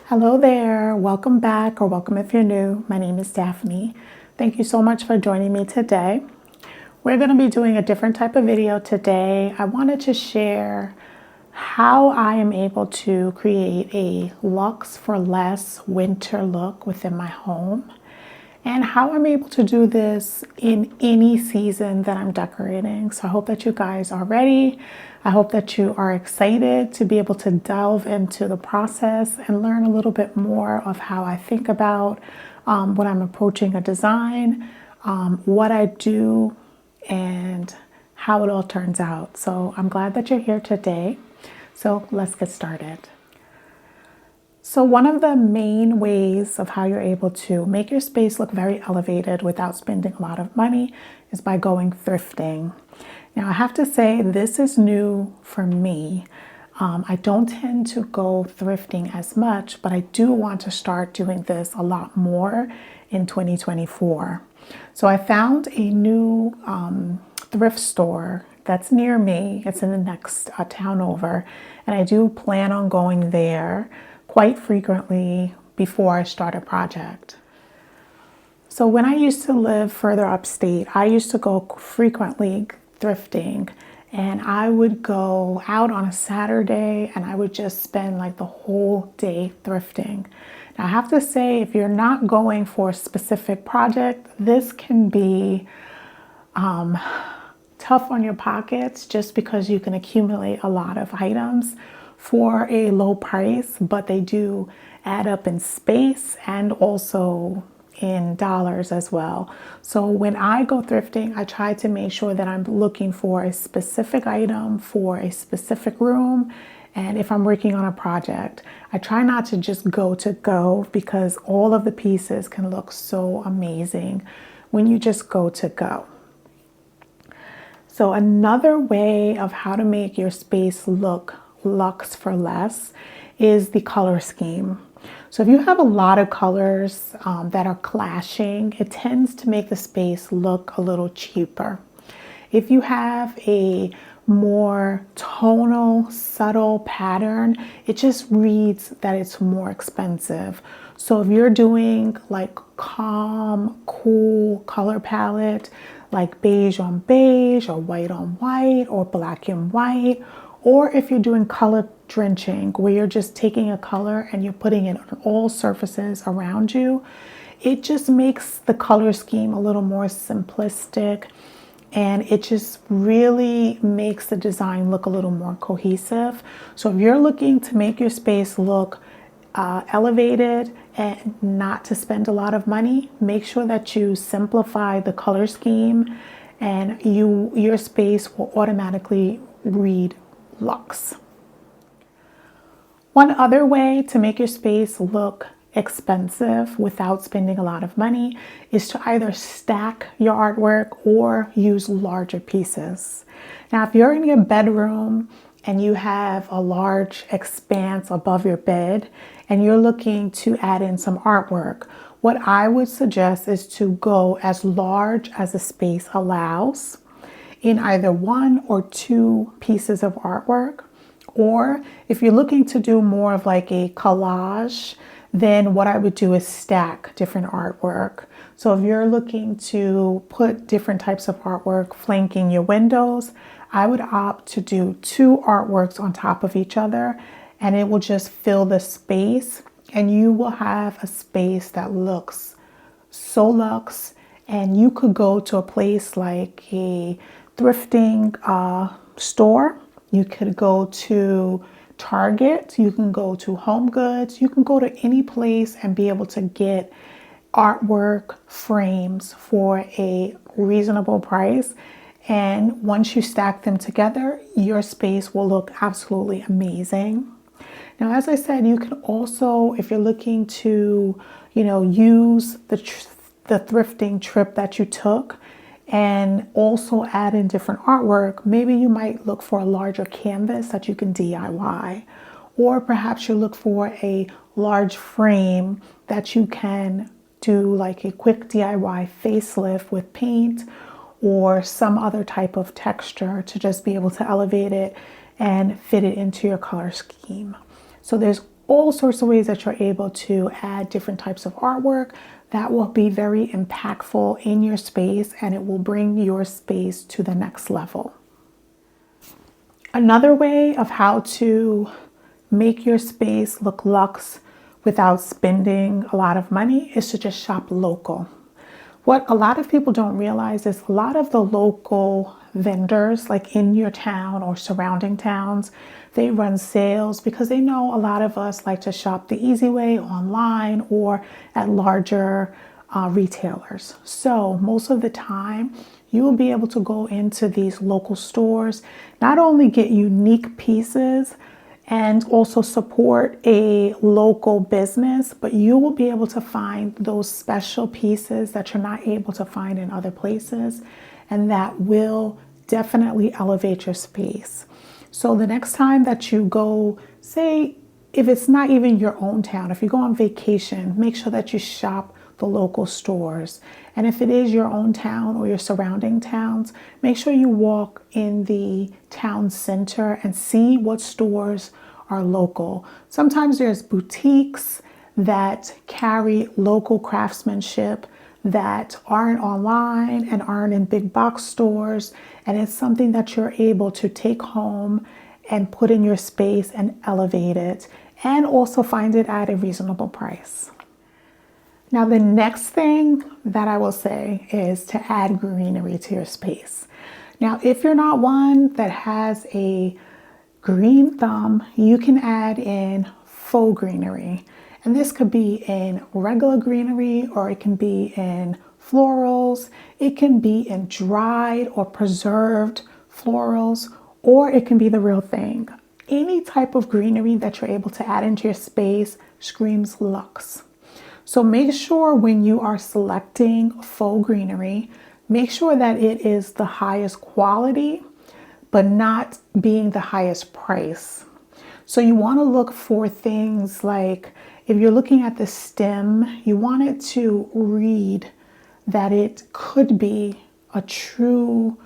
Hello there, welcome back, or welcome if you're new. My name is Daphne. Thank you so much for joining me today. We're going to be doing a different type of video today. I wanted to share how I am able to create a luxe for less winter look within my home, and how I'm able to do this in any season that I'm decorating. So I hope that you guys are ready. I hope that you are excited to be able to delve into the process and learn a little bit more of how I think about when I'm approaching a design, what I do, and how it all turns out. So I'm glad that you're here today. So let's get started. So one of the main ways of how you're able to make your space look very elevated without spending a lot of money is by going thrifting. Now I have to say this is new for me. I don't tend to go thrifting as much, but I do want to start doing this a lot more in 2024. So I found a new thrift store that's near me. It's in the next town over, and I do plan on going there quite frequently before I start a project. So when I used to live further upstate, I used to go frequently thrifting, and I would go out on a Saturday and I would just spend like the whole day thrifting. Now I have to say, if you're not going for a specific project, this can be tough on your pockets just because you can accumulate a lot of items for a low price, but they do add up in space and also in dollars as well. So when I go thrifting, I try to make sure that I'm looking for a specific item for a specific room. And if I'm working on a project, I try not to just go to go, because all of the pieces can look so amazing when you just go to go. So another way of how to make your space look luxe for less is the color scheme. So if you have a lot of colors that are clashing, it tends to make the space look a little cheaper. If you have a more tonal, subtle pattern, it just reads that it's more expensive. So if you're doing like calm, cool color palette, like beige on beige or white on white or black and white, or if you're doing color drenching, where you're just taking a color and you're putting it on all surfaces around you, it just makes the color scheme a little more simplistic, and it just really makes the design look a little more cohesive. So if you're looking to make your space look elevated and not to spend a lot of money, make sure that you simplify the color scheme, and your space will automatically read luxe. One other way to make your space look expensive without spending a lot of money is to either stack your artwork or use larger pieces. Now, if you're in your bedroom and you have a large expanse above your bed and you're looking to add in some artwork, what I would suggest is to go as large as the space allows in either one or two pieces of artwork. Or if you're looking to do more of like a collage, then what I would do is stack different artwork. So if you're looking to put different types of artwork flanking your windows, I would opt to do two artworks on top of each other, and it will just fill the space, and you will have a space that looks so luxe. And you could go to a place like a thrifting store. You could go to Target. You can go to Home Goods. You can go to any place and be able to get artwork frames for a reasonable price. And once you stack them together, your space will look absolutely amazing. Now, as I said, you can also, if you're looking to, use the thrifting trip that you took and also add in different artwork, maybe you might look for a larger canvas that you can DIY, or perhaps you look for a large frame that you can do like a quick DIY facelift with paint or some other type of texture to just be able to elevate it and fit it into your color scheme. So there's all sorts of ways that you're able to add different types of artwork that will be very impactful in your space, and it will bring your space to the next level. Another way of how to make your space look luxe without spending a lot of money is to just shop local. What a lot of people don't realize is a lot of the local vendors, like in your town or surrounding towns, they run sales because they know a lot of us like to shop the easy way online or at larger retailers. So most of the time, you will be able to go into these local stores, not only get unique pieces and also support a local business, but you will be able to find those special pieces that you're not able to find in other places, and that will definitely elevate your space. So the next time that you go, say, if it's not even your own town, if you go on vacation, make sure that you shop the local stores. And if it is your own town or your surrounding towns, make sure you walk in the town center and see what stores are local. Sometimes there's boutiques that carry local craftsmanship that aren't online and aren't in big box stores, and it's something that you're able to take home and put in your space and elevate it, and also find it at a reasonable price. Now, the next thing that I will say is to add greenery to your space. Now, if you're not one that has a green thumb, you can add in faux greenery. And this could be in regular greenery, or it can be in florals. It can be in dried or preserved florals, or it can be the real thing. Any type of greenery that you're able to add into your space screams luxe. So make sure when you are selecting faux greenery, make sure that it is the highest quality, but not being the highest price. So you want to look for things like, if you're looking at the stem, you want it to read that it could be a true,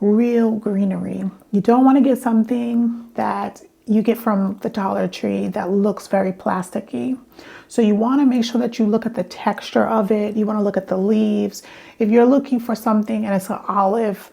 real greenery. You don't want to get something that you get from the Dollar Tree that looks very plasticky. So you want to make sure that you look at the texture of it. You want to look at the leaves. If you're looking for something and it's an olive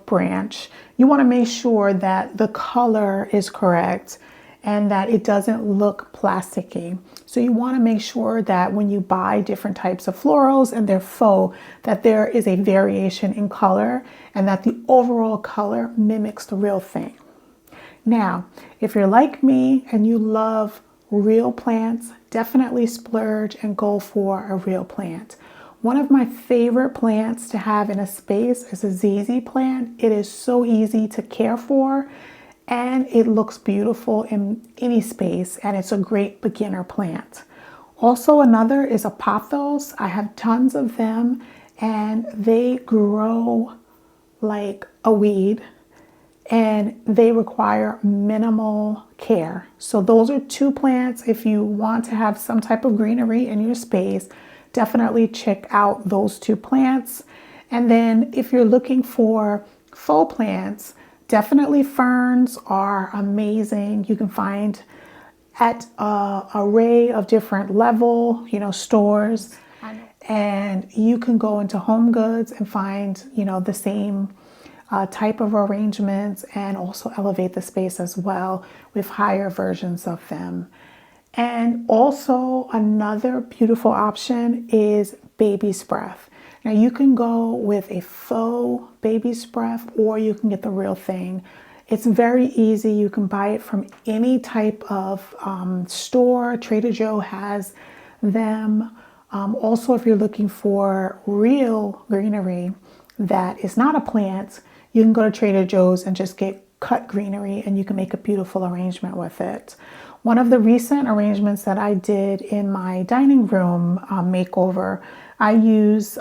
branch, you want to make sure that the color is correct and that it doesn't look plasticky. So you want to make sure that when you buy different types of florals and they're faux, that there is a variation in color and that the overall color mimics the real thing. Now, if you're like me and you love real plants, definitely splurge and go for a real plant. One of my favorite plants to have in a space is a ZZ plant. It is so easy to care for and it looks beautiful in any space, and it's a great beginner plant. Also, another is a pothos. I have tons of them and they grow like a weed, and they require minimal care. So those are two plants. If you want to have some type of greenery in your space, definitely check out those two plants. And then if you're looking for faux plants, definitely ferns are amazing. You can find at an array of different level, stores, and you can go into Home Goods and find, the same type of arrangements, and also elevate the space as well with higher versions of them. And also another beautiful option is baby's breath. Now you can go with a faux baby's breath, or you can get the real thing. It's very easy. You can buy it from any type of store. Trader Joe has them. Also, if you're looking for real greenery that is not a plant, you can go to Trader Joe's and just get cut greenery, and you can make a beautiful arrangement with it. One of the recent arrangements that I did in my dining room makeover, I use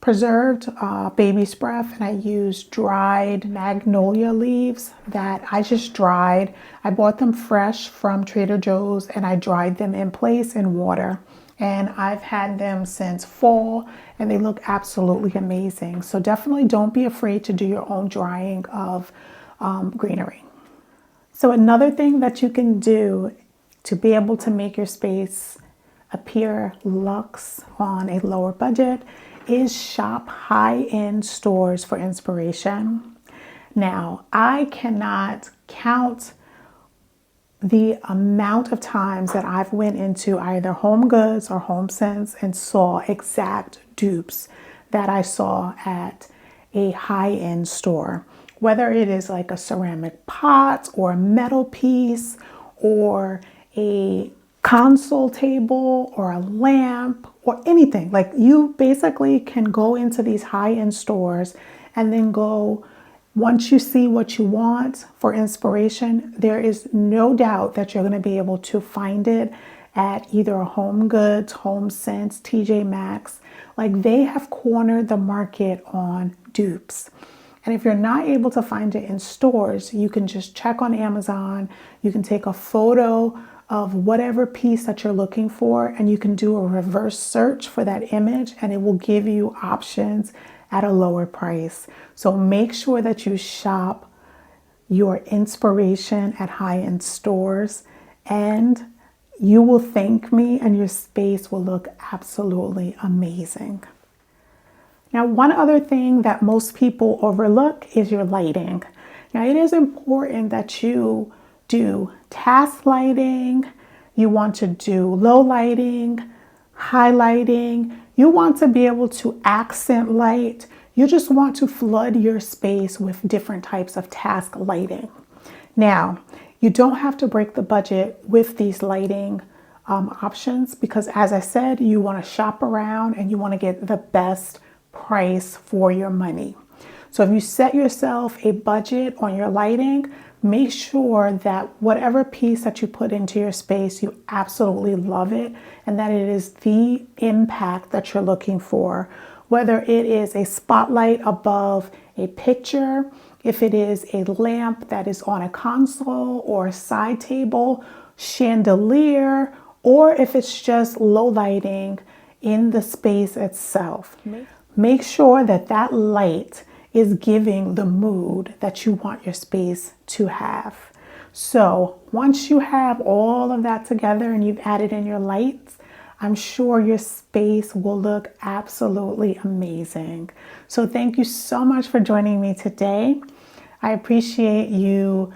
preserved baby's breath, and I used dried magnolia leaves that I just dried. I bought them fresh from Trader Joe's and I dried them in place in water. And I've had them since fall and they look absolutely amazing. So definitely don't be afraid to do your own drying of greenery. So another thing that you can do to be able to make your space appear luxe on a lower budget is shop high-end stores for inspiration. Now, I cannot count the amount of times that I've went into either Home Goods or HomeSense and saw exact dupes that I saw at a high-end store. Whether it is like a ceramic pot or a metal piece or a console table or a lamp or anything. Like, you basically can go into these high-end stores and then go, once you see what you want for inspiration, there is no doubt that you're going to be able to find it at either a Home Goods, HomeSense, TJ Maxx. Like, they have cornered the market on dupes. And if you're not able to find it in stores, you can just check on Amazon. You can take a photo of whatever piece that you're looking for, and you can do a reverse search for that image, and it will give you options at a lower price. So make sure that you shop your inspiration at high-end stores, and you will thank me, and your space will look absolutely amazing. Now, one other thing that most people overlook is your lighting. Now, it is important that you do task lighting, you want to do low lighting, high lighting, you want to be able to accent light, you just want to flood your space with different types of task lighting. Now, you don't have to break the budget with these lighting options, because as I said, you want to shop around and you want to get the best price for your money. So if you set yourself a budget on your lighting, make sure that whatever piece that you put into your space, you absolutely love it and that it is the impact that you're looking for. Whether it is a spotlight above a picture, if it is a lamp that is on a console or a side table, chandelier, or if it's just low lighting in the space itself. Make sure that that light is giving the mood that you want your space to have. So once you have all of that together and you've added in your lights, I'm sure your space will look absolutely amazing. So thank you so much for joining me today. I appreciate you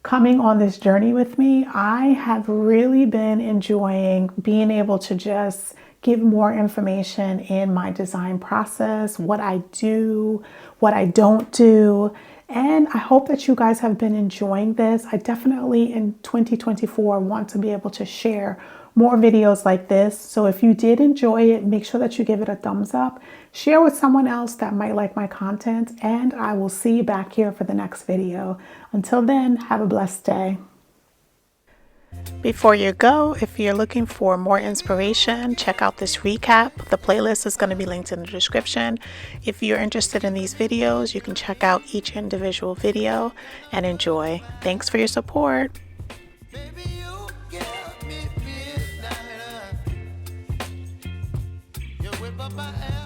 coming on this journey with me. I have really been enjoying being able to just give more information in my design process, what I do, what I don't do. And I hope that you guys have been enjoying this. I definitely in 2024 want to be able to share more videos like this. So if you did enjoy it, make sure that you give it a thumbs up, share with someone else that might like my content, and I will see you back here for the next video. Until then, have a blessed day. Before you go, if you're looking for more inspiration, check out this recap. The playlist is going to be linked in the description. If you're interested in these videos, you can check out each individual video and enjoy. Thanks for your support. Baby, you get me midnight. You whip up my ass.